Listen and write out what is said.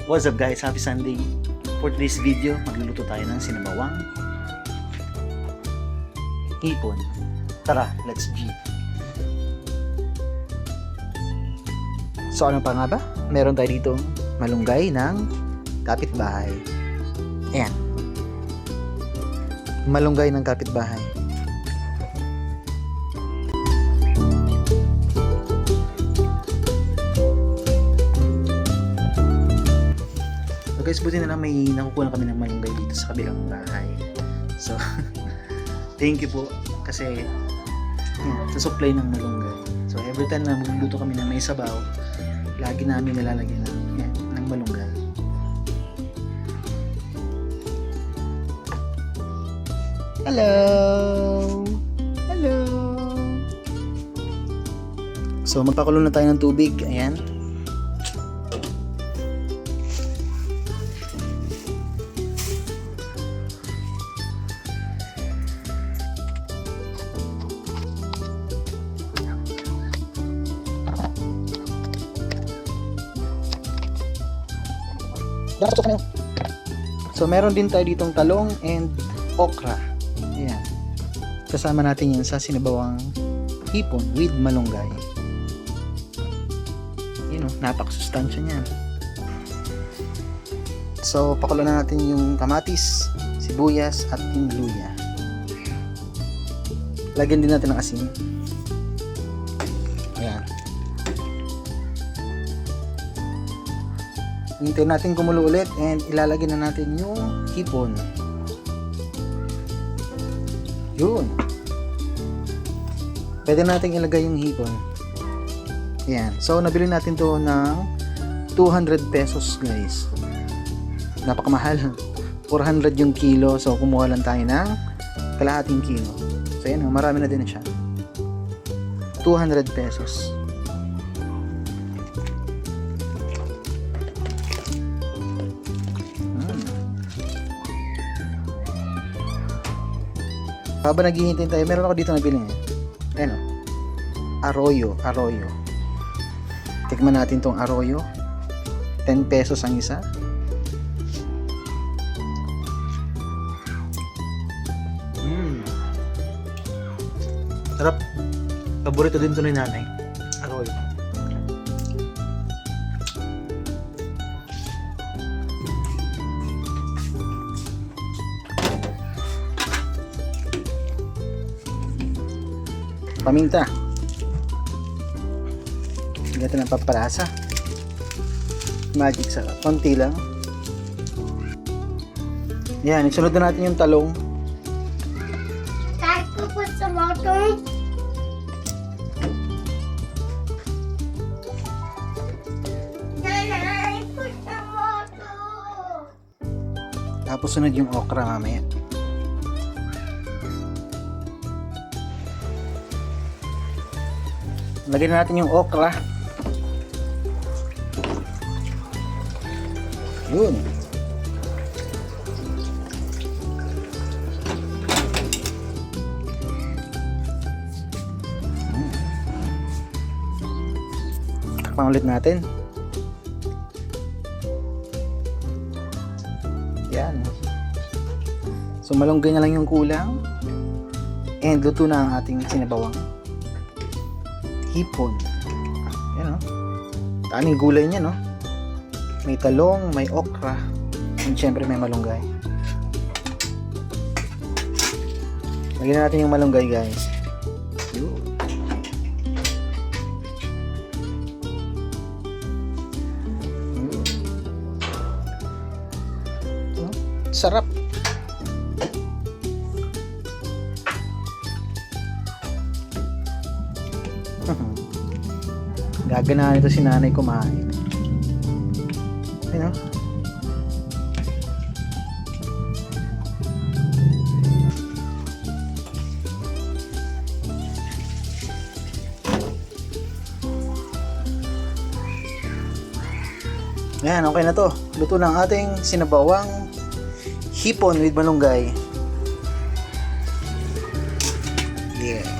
What's up guys? Happy Sunday! For today's video, magluluto tayo ng sinabawang hipon. Tara, let's G! So ano pa nga ba? Meron tayo dito malunggay ng kapitbahay. Ayan. Malunggay ng kapitbahay. So guys, buti na lang may nakukuha kami ng malunggay dito sa kabilang bahay. So, thank you po kasi yan, sa supply ng malunggay. So every time na magluluto kami ng may sabaw, lagi namin nilalagyan ng malunggay. Hello! Hello! So magpakulo na tayo ng tubig. Ayan. So meron din tayo ditong talong and okra. Ayan. Kasama natin yan sa sinabawang hipon with malunggay. Yun o, napakasustansya niyan. So pakulo na natin yung kamatis, sibuyas at yung luya. Lagyan din natin ng asin. Ayan. Hintayin natin kumulo ulit and ilalagay na natin yung hipon. Yun. Pwede natin ilagay yung hipon. Ayan. So, nabili natin to ng 200 pesos guys. Napakamahal. 400 yung kilo. So, kumuha lang tayo ng kalahating kilo. So, ayan. Marami na din siya. 200 pesos. Habang naghihintay tayo, meron ako dito nabili. Ayan o. Arroyo. Tikman natin tong arroyo. 10 pesos ang isa. Sarap. Paborito din to ni nanay. Arroyo. Paminta. Gata ng papalasa. Magic sarap. Konti lang. Yan, isunod na natin yung talong. Can you put some water? Nanay, put some water. Tapos sunod yung okra mamaya. Lagyan na natin yung okra. Yun. Takpan ulit natin. Yan. So malunggay na lang yung kulang. And luto na ang ating sinabawang hipon. Yan o. Daming gulay niya, no? May talong, may okra, and syempre may malunggay. Lagyan natin yung malunggay, guys. Yun. Yun. Sarap. Gaganahan ito si nanay kumain. Ayun o. Ayan, okay na to. Luto ng ating sinabawang hipon with malunggay. Yeah.